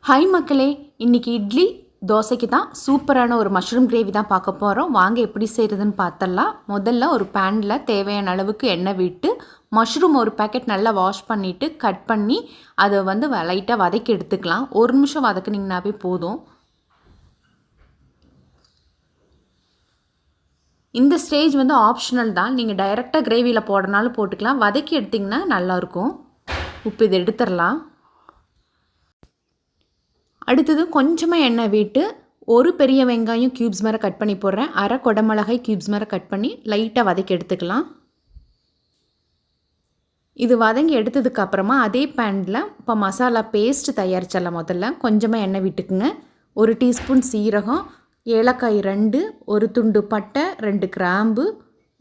Hi மக்களே, இன்றைக்கி இட்லி தோசைக்கு தான் சூப்பரான ஒரு மஷ்ரூம் கிரேவி தான் பார்க்க போகிறோம். வாங்க எப்படி செய்கிறதுன்னு பார்த்தலாம். முதல்ல ஒரு பேனில் தேவையான அளவுக்கு எண்ணெய் விட்டு மஷ்ரூம் ஒரு பேக்கெட் நல்லா வாஷ் பண்ணிவிட்டு கட் பண்ணி அதை லைட்டாக வதக்கி எடுத்துக்கலாம். ஒரு நிமிஷம் வதக்குனிங்கனாவே போதும். இந்த ஸ்டேஜ் ஆப்ஷனல் தான். நீங்கள் டைரெக்டாக கிரேவியில் போடுறனாலும் போட்டுக்கலாம். வதக்கி எடுத்திங்கன்னா நல்லாயிருக்கும். உப்பு இதை எடுத்துடலாம். அடுத்தது கொஞ்சமாக எண்ணெய் விட்டு ஒரு பெரிய வெங்காயம் க்யூப்ஸ் மாதிரி கட் பண்ணி போடுறேன். அரை குடமிளகாய் க்யூப்ஸ் மாதிரி கட் பண்ணி லைட்டாக வதக்கி எடுத்துக்கலாம். இது வதங்கி எடுத்ததுக்கப்புறமா அதே பேனில் இப்போ மசாலா பேஸ்ட் தயாரிச்சிடலாம். முதல்ல கொஞ்சமாக எண்ணெய் விட்டுக்குங்க. 1 டீஸ்பூன் சீரகம், ஏலக்காய் 2, ஒரு துண்டு பட்டை, 2 கிராம்பு,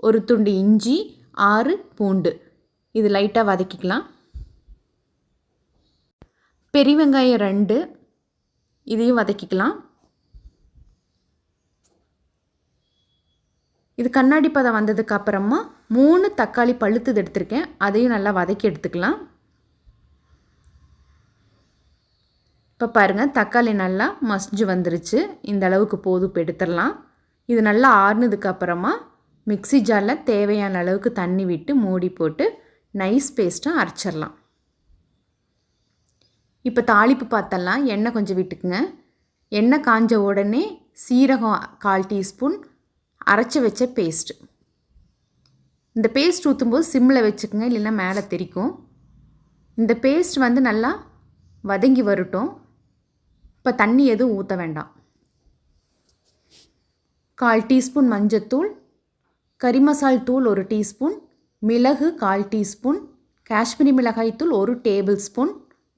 ஒரு துண்டு இஞ்சி, 6 பூண்டு. இது லைட்டாக வதக்கிக்கலாம். பெரிய வெங்காயம் 2, இதையும் வதக்கிக்கலாம். இது கண்ணாடி பதம் வந்ததுக்கப்புறமா 3 தக்காளி பழுத்தது எடுத்திருக்கேன். அதையும் நல்லா வதக்கி எடுத்துக்கலாம். இப்போ பாருங்கள், தக்காளி நல்லா மசிஞ்சு வந்துருச்சு. இந்த அளவுக்கு போதும். இப்போ எடுத்துடலாம். இது நல்லா ஆறுனதுக்கப்புறமா மிக்ஸி ஜாரில் தேவையான அளவுக்கு தண்ணி விட்டு மூடி போட்டு நைஸ் பேஸ்ட்டாக அரைச்சிடலாம். இப்போ தாளிப்பு பார்த்தலாம். எண்ணெய் கொஞ்சம் விட்டுக்குங்க. எண்ணெய் காஞ்ச உடனே சீரகம் 1/4 டீஸ்பூன், அரைச்சி வச்ச பேஸ்ட்டு. இந்த பேஸ்ட் ஊற்றும்போது சிம்மில் வச்சுக்குங்க, இல்லைன்னா மேலே தெரிக்கும். இந்த பேஸ்ட் நல்லா வதங்கி வரட்டும். இப்போ தண்ணி எதுவும் ஊற்ற வேண்டாம். 1/4 டீஸ்பூன் மஞ்சத்தூள், கறி மசால் தூள் 1 டீஸ்பூன், மிளகு 1/4 டீஸ்பூன், காஷ்மீரி மிளகாய் தூள் 1 டேபிள் ஸ்பூன்,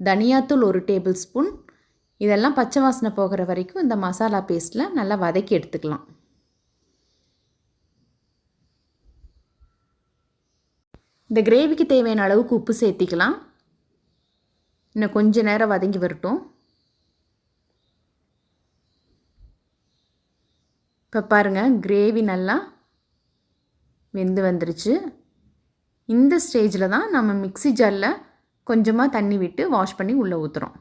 தனியாத்தூள் 1 டேபிள் ஸ்பூன். இதெல்லாம் பச்சை வாசனை போகிற வரைக்கும் இந்த மசாலா பேஸ்ட்டில் நல்லா வதக்கி எடுத்துக்கலாம். இந்த கிரேவிக்கு தேவையான அளவுக்கு உப்பு சேர்த்திக்கலாம். இன்னும் கொஞ்ச நேரம் வதங்கி வரட்டும். இப்போ பாருங்கள், கிரேவி நல்லா வெந்து வந்துருச்சு. இந்த ஸ்டேஜில் தான் நம்ம மிக்ஸி ஜாரில் கொஞ்சமாக தண்ணி விட்டு வாஷ் பண்ணி உள்ளே ஊற்றுறோம்.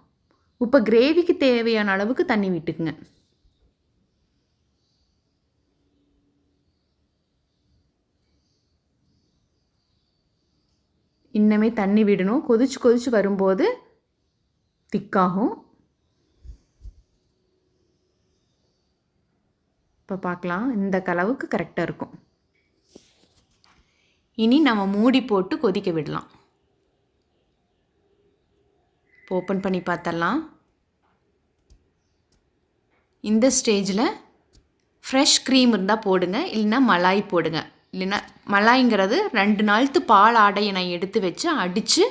இப்போ கிரேவிக்கு தேவையான அளவுக்கு தண்ணி விட்டுக்குங்க. இன்னமே தண்ணி விடணும். கொதிச்சு வரும்போது திக்காகும். இப்போ பார்க்கலாம், இந்த அளவுக்கு கரெக்டாக இருக்கும். இனி நம்ம மூடி போட்டு கொதிக்க விடலாம். ஓப்பன் பண்ணி பார்த்தரலாம். இந்த ஸ்டேஜில் ஃப்ரெஷ் க்ரீம் இருந்தால் போடுங்க, இல்லைன்னா மலாய் போடுங்க. இல்லைன்னா மலாய்ங்கிறது 2 நாளுத்து பால் ஆடையை நான் எடுத்து வச்சு அடித்து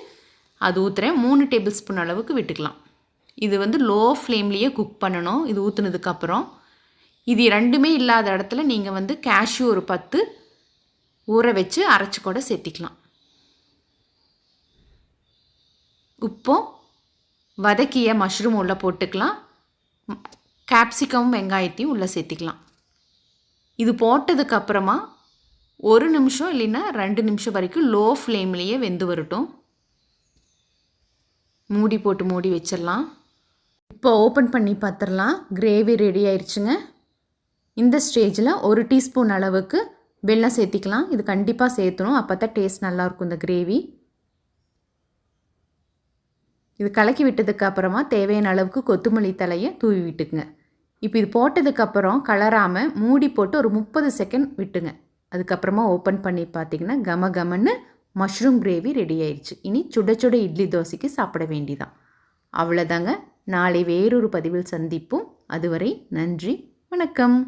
அது ஊற்றுறேன். 3 டேபிள் ஸ்பூன் அளவுக்கு விட்டுக்கலாம். இது லோ ஃப்ளேம்லேயே குக் பண்ணணும். இது ஊற்றுனதுக்கப்புறம் இது ரெண்டுமே இல்லாத இடத்துல நீங்கள் கேஷ்யூ ஒரு 10 ஊற வச்சு அரைச்சி கூட சேர்த்திக்கலாம். உப்பும் வதக்கிய மஷ்ரூம் உள்ளே போட்டுக்கலாம். கேப்சிகம் வெங்காயத்தையும் உள்ளே சேர்த்திக்கலாம். இது போட்டதுக்கப்புறமா 1 நிமிஷம் இல்லைன்னா 2 நிமிஷம் வரைக்கும் லோ ஃப்ளேம்லேயே வெந்து வரட்டும். மூடி போட்டு மூடி வச்சிடலாம். இப்போ ஓப்பன் பண்ணி பார்த்துடலாம். கிரேவி ரெடி ஆயிடுச்சுங்க. இந்த ஸ்டேஜில் 1 டீஸ்பூன் அளவுக்கு வெல்லம் சேர்த்திக்கலாம். இது கண்டிப்பாக சேர்த்தணும், அப்போ தான் டேஸ்ட் நல்லாயிருக்கும் இந்த கிரேவி. இது கலக்கி விட்டதுக்கப்புறமா தேவையான அளவுக்கு கொத்தமல்லி தலையை தூவி விட்டுக்குங்க. இப்போ இது போட்டதுக்கப்புறம் கலராமல் மூடி போட்டு ஒரு 30 செகண்ட் விட்டுங்க. அதுக்கப்புறமா ஓப்பன் பண்ணி பார்த்திங்கன்னா கம கமன்னு மஷ்ரூம் கிரேவி ரெடி ஆயிடுச்சு. இனி சுட சுட இட்லி தோசைக்கு சாப்பிட வேண்டிதான். அவ்வளோதாங்க. நாளை வேறொரு பதிவில் சந்திப்போம். அதுவரை நன்றி, வணக்கம்.